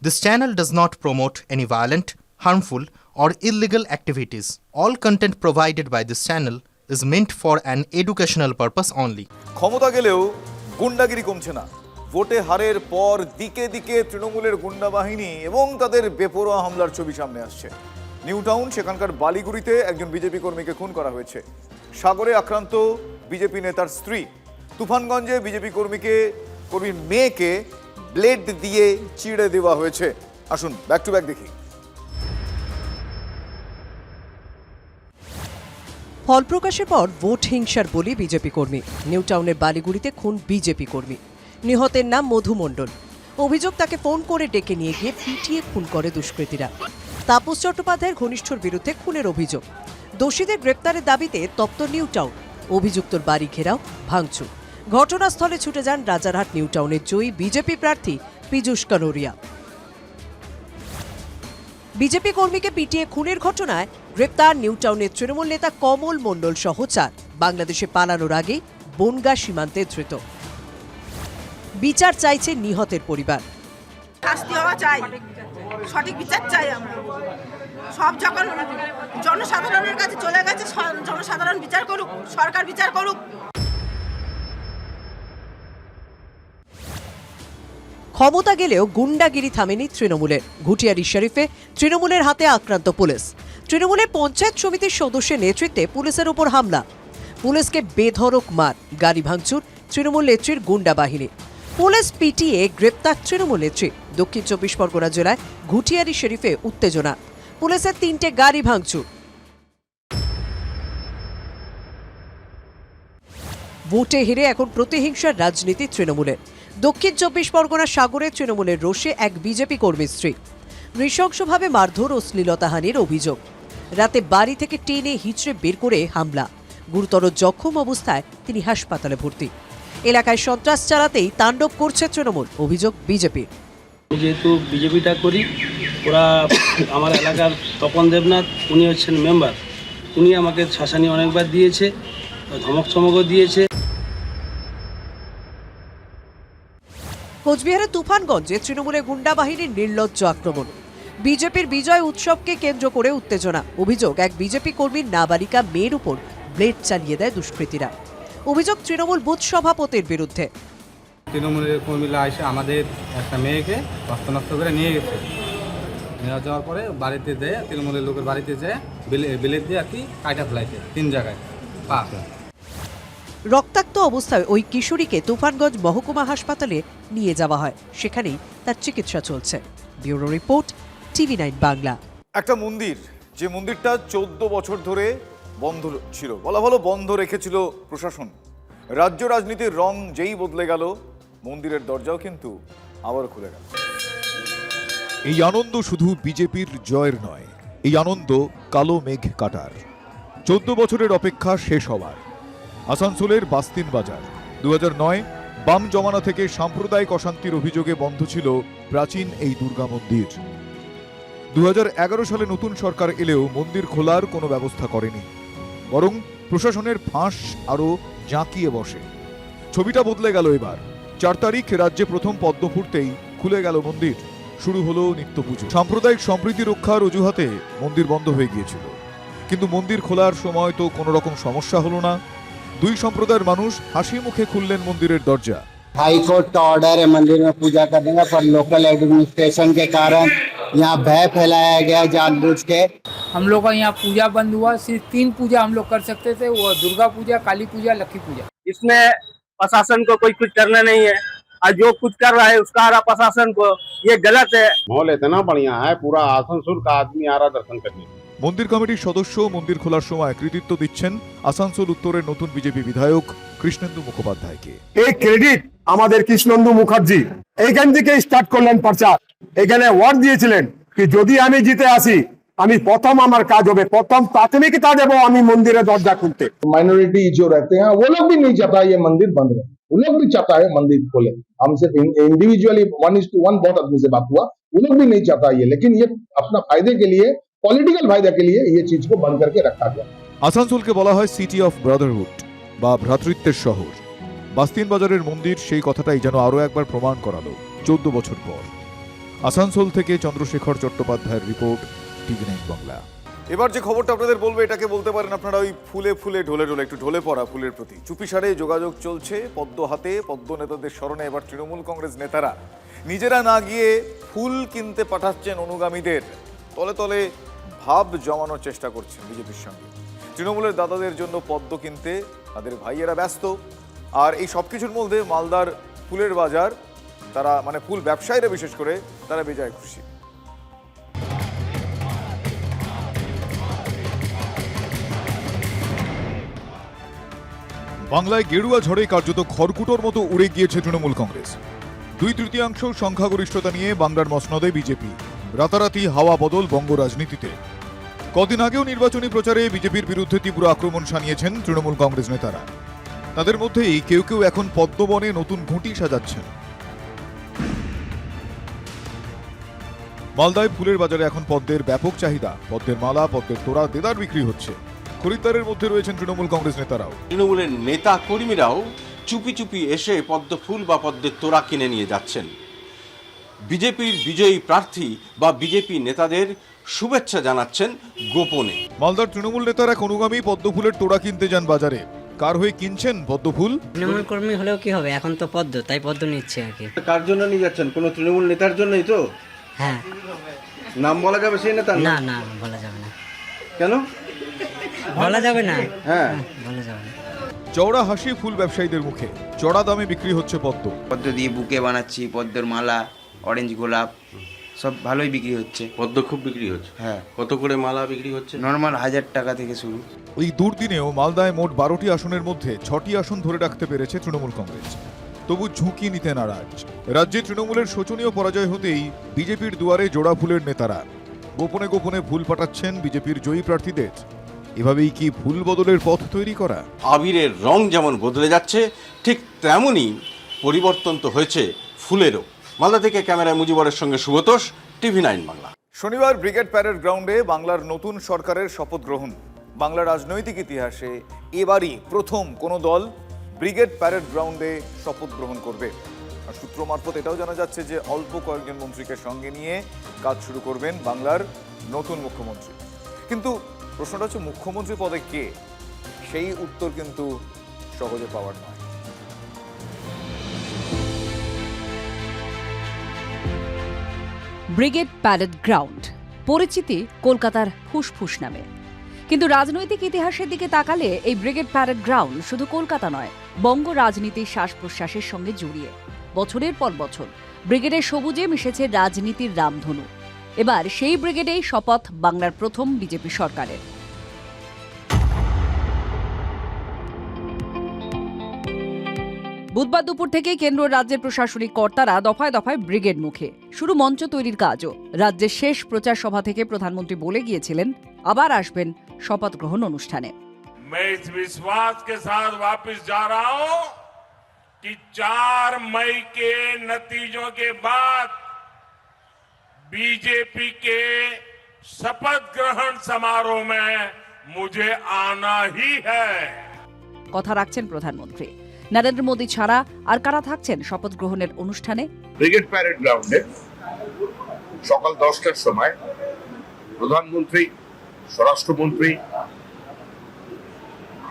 This channel does not promote any violent, harmful, or illegal activities. All content provided by this channel is meant for an educational purpose only. ক্ষমতা গেলেও গুন্ডাগিরি কমছে না। ভোটে হারের পর দিকে দিকে তৃণমূলের গুন্ডা বাহিনী এবং তাদের বেপরোয়া হামলার ছবি সামনে আসছে। নিউ টাউন সেখানকার বালিগুড়িতে একজন বিজেপি কর্মীকে খুন করা হয়েছে। সাগরে আক্রান্ত বিজেপি নেতার স্ত্রী। তুফানগঞ্জে বিজেপি কর্মীর মেয়েকে ব্লেড দিয়ে চিড়ে দেওয়া হয়েছে। আসুন ব্যাক টু ব্যাক দেখি। ফল প্রকাশের পর ভোট হিংসার বলি বিজেপি কর্মী। নিউ টাউনের বালিগুড়িতে খুন বিজেপি কর্মী। নিহতের নাম মধু মণ্ডল। অভিযোগ, তাকে ফোন করে ডেকে নিয়ে গিয়ে পিটিয়ে খুন করে দুষ্কৃতীরা। তাপস চট্টোপাধ্যায়ের ঘনিষ্ঠর বিরুদ্ধে খুনের অভিযোগ। দোষীদের গ্রেপ্তারের দাবিতে তপ্ত নিউ টাউন। অভিযুক্তর বাড়ি ঘেরাও, ভাঙচুর। ঘটনাস্থলে ছুটে যান রাজারহাট নিউ টাউনের জয়ী বিজেপি প্রার্থী পীযূষ কানোরিয়া। বিজেপি কর্মীকে পিটিয়ে খুনের ঘটনায় গ্রেপ্তার নিউ টাউনের তৃণমূল নেতা কমল মণ্ডল সহ 4। বাংলাদেশে পালানোর আগে বনগাঁ সীমান্তে ধৃত। বিচার চাইছে নিহতের পরিবার। শাস্তি হওয়া চাই, সঠিক বিচার চাই আমরা। সব যখন জনসাধারণের কাছে চলে গেছে, জনসাধারণ বিচার করুক, সরকার বিচার করুক। ক্ষমতা গেলেও গুন্ডাগিরি থামেনি তৃণমূলের। ঘুটিয়ারি শরীফে তৃণমূলের হাতে আক্রান্ত পুলিশ। তৃণমূলের পঞ্চায়েত সমিতির সদস্যের নেতৃত্বে পুলিশের উপর হামলা। পুলিশকে বেধড়ক মার, গাড়ি ভাঙচুর তৃণমূল নেত্রীর গুন্ডা বাহিনী। পুলিশ পিটিয়ে গ্রেপ্তার তৃণমূল নেত্রী। দক্ষিণ 24 পরগনা জেলায় ঘুটিয়ারি শরীফে উত্তেজনা। পুলিশের 3টে গাড়ি ভাঙচুর। ভোটে হেরে এখন প্রতিহিংসার রাজনীতি তৃণমূলের। দক্ষিণ 24 পরগনা সাগরে তৃণমূলের রোষে এক বিজেপি কর্মীর স্ত্রী। নৃশংসভাবে মারধর ও শ্লীলতাহানির অভিযোগ। রাতে বাড়ি থেকে টেনে হিঁচড়ে বের করে হামলা। গুরুতর জখম অবস্থায় তিনি হাসপাতালে ভর্তি। এলাকায় সন্ত্রাস চালাতেই তাণ্ডব করছে তৃণমূল, অভিযোগ বিজেপির। যেহেতু বিজেপিটা করি, ওরা আমার এলাকার তপন দেবনাথ, উনি হচ্ছেন মেম্বার। উনি আমাকে শাসানি অনেকবার দিয়েছে, ধমক চমকও দিয়েছে। কোচবিহারের তুফানগঞ্জে তৃণমূলের গুন্ডা বাহিনীর নির্লজ্জ আক্রমণ। বিজেপির বিজয় উৎসবকে কেন্দ্র করে উত্তেজনা। অভিযোগ, এক বিজেপি কর্মীর নাবালিকা মেয়ের উপর ব্লেড চালিয়ে দেয় দুষ্কৃতীরা। অভিযোগ তৃণমূল বুথ সভাপতির বিরুদ্ধে। তৃণমূলের কর্মীরা এসে আমাদের একটা মেয়েকে নষ্ট করে নিয়ে গেছে। নিয়ে যাওয়ার পরে বাড়িতে যেয়ে তৃণমূলের লোকের বাড়িতে যেয়ে ব্লেড দিয়ে আর কি কাটা ফেলাইছে 3 জায়গায় পা। রক্তাক্ত অবস্থায় ওই কিশোরীকে তুফানগঞ্জ মহকুমা হাসপাতালে নিয়ে যাওয়া হয়। সেখানেই তার চিকিৎসা চলছে। Bureau report, TV9 Bangla. একটা মন্দির, যে মন্দিরটা 14 বছর ধরে বন্ধ ছিল, বলা ভালো বন্ধ রেখেছিল প্রশাসন। রাজ্য রাজনীতির রং যেই বদলে গেল, মন্দিরের দরজাও কিন্তু আবার খুলে গেল। এই আনন্দ শুধু বিজেপির জয়ের নয়, এই আনন্দ কালো মেঘ কাটার। 14 বছরের অপেক্ষা শেষ হওয়ার। আসানসোলের বাস্তিন বাজার 2009 বাম জমানা থেকে সাম্প্রদায়িক অশান্তির অভিযোগে বন্ধ ছিল প্রাচীন এই দুর্গা মন্দির। 2011 সালে নতুন সরকার এলেও মন্দির খোলার কোনো ব্যবস্থা করেনি, বরং প্রশাসনের ফাঁস আরও জাঁকিয়ে বসে। ছবিটা বদলে গেল এবার। 4 তারিখ রাজ্যে প্রথম পদ্ম ফুটতেই খুলে গেল মন্দির। শুরু হলো নিত্য পুজো। সাম্প্রদায়িক সম্প্রীতি রক্ষার অজুহাতে মন্দির বন্ধ হয়ে গিয়েছিল, কিন্তু মন্দির খোলার সময় তো কোনো রকম সমস্যা হলো না। 2 সম্প্রদায়ের মানুষ হাসি মুখে খুললেন মন্দিরের দরজা। हाईकोर्ट का ऑर्डर है मंदिर में पूजा करने का, पर लोकल एडमिनिस्ट्रेशन के कारण यहाँ भय फैलाया गया जानबूझ के। हम लोग का यहाँ पूजा बंद हुआ। सिर्फ 3 पूजा हम लोग कर सकते थे, वो दुर्गा पूजा, काली पूजा, लक्ष्मी पूजा। इसमें प्रशासन को कोई कुछ करना नहीं है, और जो कुछ कर रहा है उसका आ रहा प्रशासन को, ये गलत है। माहौल इतना बढ़िया है, पूरा आसनसोल का आदमी आ रहा दर्शन करने। মন্দির কমিটির সদস্য মন্দির খোলার সময় কৃতিত্ব দিচ্ছেন আসানসোল উত্তরের নতুন বিজেপি বিধায়ক কৃষ্ণেন্দু মুখোপাধ্যায়কে। এই ক্রেডিট আমাদের কৃষ্ণেন্দু মুখার্জি এইখান থেকে স্টার্ট করলেন প্রচার। এখানে ওয়ার্ড দিয়েছিলেন কি যদি আমি জিতে আসি, আমি প্রথম আমার কাজ হবে, প্রথম প্রাথমিকতা দেব আমি মন্দিরের দরজা খুলতে। माइनॉरिटी जो रहते हैं वो लोग भी नहीं चाहता ये मंदिर बंद रहे, वो लोग भी चाहता है मंदिर खोले। हम सिर्फ इंडिविजुअली 1:1 बहुत आदमी से बात हुआ, वो लोग भी नहीं चाहता ये, लेकिन ये अपना फायदे के लिए, पॉलिटिकल फायदे के लिए ये चीज को बंद करके रखा गया। আসানসোলকে বলা হয় সিটি অফ ব্রাদারহুড বা ভ্রাতৃত্বের শহর। বাস্তিন বাজারের মন্দির সেই কথাটাই যেন আরো একবার প্রমাণ করালো 14 বছর পর। আসানসোল থেকে চন্দ্রশেখর চট্টোপাধ্যায়ের রিপোর্ট, টিভি 9 বাংলা। এবার যে খবরটা আপনাদের বলবো এটাকে বলতে পারেন আপনারা ওই ফুলে ফুলে ঢলে ঢলে, একটু ঢলে পড়া ফুলের প্রতি চুপিসারে যোগাযোগ চলছে পদ্ম হাতে। পদ্ম নেতাদের স্মরণে এবার তৃণমূল কংগ্রেস নেতারা নিজেরা না গিয়ে ফুল কিনতে পাঠাচ্ছেন অনুগামীদের। তলে তলে ভাব জমানোর চেষ্টা করছেন বিজেপির সঙ্গে। তৃণমূলের দাদাদের জন্য পদ্ম কিনতে তাদের ভাইয়েরা ব্যস্ত। আর এই সব কিছুর মধ্যে মালদার ফুলের বাজার, তারা মানে ফুল ব্যবসায়ীরা বিশেষ করে তারা বেজায় খুশি। বাংলায় গেরুয়া ঝড়ে কার্যত খড়কুটোর মতো উড়ে গিয়েছে তৃণমূল কংগ্রেস। 2/3 সংখ্যাগরিষ্ঠতা নিয়ে বাংলার মসনদে বিজেপি। রাতারাতি হাওয়া বদল বঙ্গ রাজনীতিতে। কদিন আগেও নির্বাচনী প্রচারে বিজেপির বিরুদ্ধে তীব্র আক্রমণ শানিয়েছেন তৃণমূল কংগ্রেস নেতারা। তাদের মধ্যেই কেউ কেউ এখন পদ্মবনে নতুন ঘুঁটি সাজাচ্ছেন। মালদায় ফুলের বাজারে এখন পদ্মের ব্যাপক চাহিদা। পদ্মের মালা, পদ্মের তোড়া দেদার বিক্রি হচ্ছে। খরিদ্দারের মধ্যে রয়েছেন তৃণমূল কংগ্রেস নেতারাও। তৃণমূলের নেতা কর্মীরাও চুপি চুপি এসে পদ্ম ফুল বা পদ্মের তোড়া কিনে নিয়ে যাচ্ছেন। বিজেপির বিজয়ী প্রার্থী বা বিজেপি নেতাদের শুভেচ্ছা জানাচ্ছেন গোপনে। মালদার তৃণমূল নেতার এক অনুগামী পদ্ম ফুলের তোড়া কিনতে যান বাজারে। কার হয়ে কিনছেন পদ্ম ফুল? তৃণমূল কর্মী হলেও কি হবে, এখন তো পদ্ম, তাই পদ্ম নিচ্ছে আর কি। কার জন্য নিয়ে যাচ্ছেন? কোনো তৃণমূল নেতার জন্যই তো? হ্যাঁ। নাম বলা যাবে সেই নেতার? না না, বলা যাবে না। কেন বলা যাবে না? হ্যাঁ, বলা যাবে না। চওড়া হাসি ফুল ব্যবসায়ীদের মুখে। চড়া দামে বিক্রি হচ্ছে পদ্ম। পদ্ম দিয়ে বুকে বানাচ্ছি, পদ্মের মালা, অরেঞ্জ গোলাপ সব ভালোই বিক্রি হচ্ছে। পদ্ম খুব বিক্রি হচ্ছে? হ্যাঁ। কত করে মালা বিক্রি হচ্ছে? নর্মাল 1000 টাকা থেকে শুরু। ওই দুর্দিনেও মালদায় মোট 12টি আসনের মধ্যে 6টি আসন ধরে রাখতে পেরেছে তৃণমূল কংগ্রেস। তবু ঝুঁকি নিতে নারাজ। রাজ্যে তৃণমূলের শোচনীয় পরাজয় হতেই বিজেপির দুয়ারে জোড়া ফুলের নেতারা। গোপনে গোপনে ফুল পাঠাচ্ছেন বিজেপির জয়ী প্রার্থীদের। এভাবেই কি ফুল বদলের পথ তৈরি করা? আবিরের রং যেমন বদলে যাচ্ছে, ঠিক তেমনই পরিবর্তন তো হয়েছে ফুলেরও। মালদা থেকে ক্যামেরায় মুজিবরের সঙ্গে সুব্রতোষ, টিভি 9 বাংলা। শনিবার ব্রিগেড প্যারেড গ্রাউন্ডে বাংলার নতুন সরকারের শপথ গ্রহণ। বাংলার রাজনৈতিক ইতিহাসে এবারই প্রথম কোনো দল ব্রিগেড প্যারেড গ্রাউন্ডে শপথ গ্রহণ করবে। আর সূত্র মারফত এটাও জানা যাচ্ছে যে অল্প কয়েকজন মন্ত্রীকে সঙ্গে নিয়ে কাজ শুরু করবেন বাংলার নতুন মুখ্যমন্ত্রী। কিন্তু প্রশ্নটা হচ্ছে মুখ্যমন্ত্রী পদে কে, সেই উত্তর কিন্তু সহজে পাওয়ার নয়। ব্রিগেড প্যারেড গ্রাউন্ড পরিচিতি কলকাতার ফুসফুস নামে, কিন্তু রাজনৈতিক ইতিহাসের দিকে তাকালে এই ব্রিগেড প্যারেড গ্রাউন্ড শুধু কলকাতা নয়, বঙ্গ রাজনীতির শ্বাস প্রশ্বাসের সঙ্গে জড়িয়ে। বছরের পর বছর ব্রিগেডের সবুজে মিশেছে রাজনীতির রামধনু। এবার সেই ব্রিগেডেই শপথ বাংলার প্রথম বিজেপি সরকারের। বুধবার দুপুর থেকেই কেন্দ্র রাজ্যের প্রশাসনিক কর্তারা দফায় দফায় ব্রিগেড মুখে। শুরু মঞ্চ তৈরির কাজও। রাজ্যের শেষ প্রচার সভা থেকে প্রধানমন্ত্রী বলে গিয়েছিলেন আবার আসবেন শপথ গ্রহণ অনুষ্ঠানে। मैं इस विश्वास के साथ वापस जा रहा हूं कि 4 मई के नतीजों के बाद बीजेपी के शपथ ग्रहण समारोह में मुझे आना ही है। কথা রাখছেন প্রধানমন্ত্রী। নরেন্দ্র মোদী ছাড়া আর কারা থাকছেন শপথ গ্রহণের অনুষ্ঠানে? ব্রিগেড প্যারেড গ্রাউন্ডে সকাল 10টার সময় প্রধানমন্ত্রী, স্বরাষ্ট্রমন্ত্রী,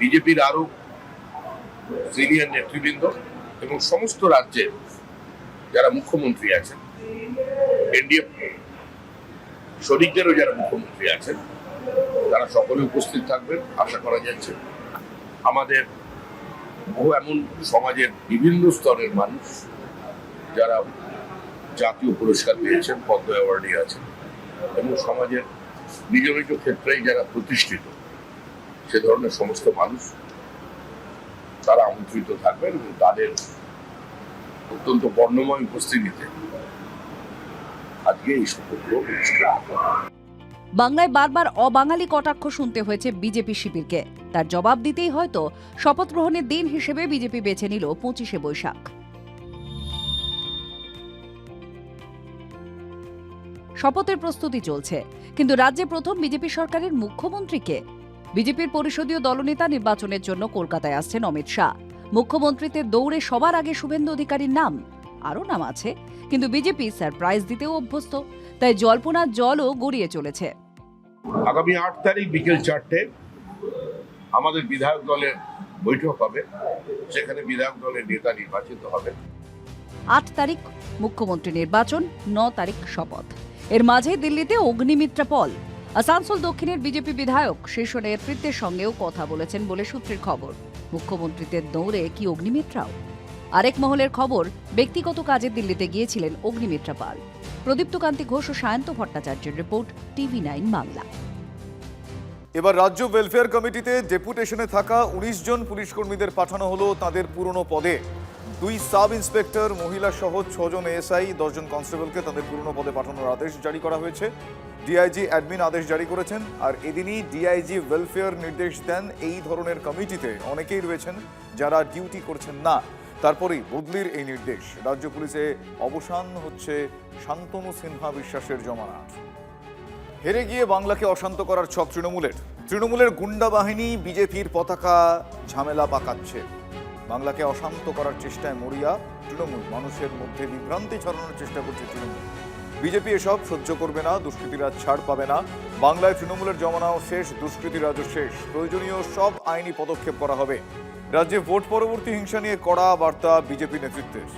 বিজেপির আরো সিনিয়র নেতৃবৃন্দ এবং সমস্ত রাজ্যের যারা মুখ্যমন্ত্রী আছেন, এনডিএ শরিকদেরও যারা মুখ্যমন্ত্রী আছেন, তারা সকলে উপস্থিত থাকবেন আশা করা যাচ্ছে। আমাদের বহু এমন সমাজের বিভিন্ন স্তরের মানুষ যারা জাতীয় পুরস্কার পেয়েছেন, পদ্ম অ্যাওয়ার্ডে আছেন এবং সমাজের নিজ নিজ ক্ষেত্রেই যারা প্রতিষ্ঠিত সে ধরনের সমস্ত মানুষ তারা আমন্ত্রিত থাকবেন এবং তাদের অত্যন্ত বর্ণময় উপস্থিতিতে আজকে এই শপথ গ্রহণ অনুষ্ঠান। বাংলায় বারবার অবাঙালি কটাক্ষ শুনতে হয়েছে বিজেপি শিবিরকে। তার জবাব দিতেই হয়তো শপথ গ্রহণের দিন হিসেবে বিজেপি বেছে নিল 25শে বৈশাখ। শপথের প্রস্তুতি চলছে, কিন্তু রাজ্যে প্রথম বিজেপি সরকারের মুখ্যমন্ত্রীকে। বিজেপির পরিষদীয় দলনেতা নির্বাচনের জন্য কলকাতায় আসছেন অমিত শাহ। মুখ্যমন্ত্রীতে দৌড়ে সবার আগে শুভেন্দু অধিকারীর নাম। আরও নাম আছে, কিন্তু বিজেপি সারপ্রাইজ দিতেও অভ্যস্ত, তাই জল্পনার জলও গড়িয়ে চলেছে। আগামী 8 তারিখ বিকেল 4টে আমাদের বিধায়ক দলের বৈঠক হবে, সেখানে বিধায়ক দলের নেতা নির্বাচিত হবে। 8 তারিখ মুখ্যমন্ত্রী নির্বাচন, 9 তারিখ শপথ। এর মাঝে দিল্লিতে অগ্নিমিত্রা পল, আসানসোল দক্ষিণের বিজেপি বিধায়ক শীর্ষ নেতৃত্বের সঙ্গেও কথা বলেছেন বলে সূত্রের খবর। মুখ্যমন্ত্রীদের দৌড়ে কি অগ্নিমিত্রাও? আরেক মহলের খবর, ব্যক্তিগত কাজে দিল্লিতে গিয়েছিলেন অগ্নিমিত্রা পাল। প্রদীপ্ত কান্তি ঘোষ ও সায়ন্ত ভট্টাচার্যের রিপোর্ট, TV9 বাংলা। এবার রাজ্য ওয়েলফেয়ার কমিটিতে ডেপুটেশনে থাকা 19 জন পুলিশ কর্মীদের পাঠানো হলো তাদের পুরনো পদে। 2 সাব ইন্সপেক্টর মহিলা সহ 6 জন এএসআই, 10 জন কনস্টেবলকে তাদের পুরনো পদে পাঠানোর আদেশ জারি করা হয়েছে। ডিআইজি অ্যাডমিন আদেশ জারি করেছেন, আর এদিনই ডিআইজি ওয়েলফেয়ার নির্দেশ দেন এই ধরনের কমিটিতে অনেকেই রয়েছেন যারা ডিউটি করছেন না। তারপরেই বদলির এই নির্দেশ। রাজ্য পুলিশে অবসান হচ্ছে শান্তনু সিনহা বিশ্বাসের জমানার। হেরে গিয়ে বাংলাকে অশান্ত করার ছক তৃণমূলের গুন্ডা বাহিনী বিজেপির পতাকা ঝামেলা পাকাচ্ছে। বাংলাকে অশান্ত করার চেষ্টায় মরিয়া তৃণমূল, মানুষের মধ্যে বিভ্রান্তি ছড়ানোর চেষ্টা করছে তৃণমূল। বিজেপি এসব সহ্য করবে না, দুষ্কৃতীরা ছাড় পাবে না। বাংলায় তৃণমূলের জমানাও শেষ, দুষ্কৃতীরাজও শেষ। প্রয়োজনীয় সব আইনি পদক্ষেপ করা হবে। রাজ্যে ভোট পরবর্তী হিংসা নিয়ে কড়া বার্তা বিজেপি নেতৃত্বের।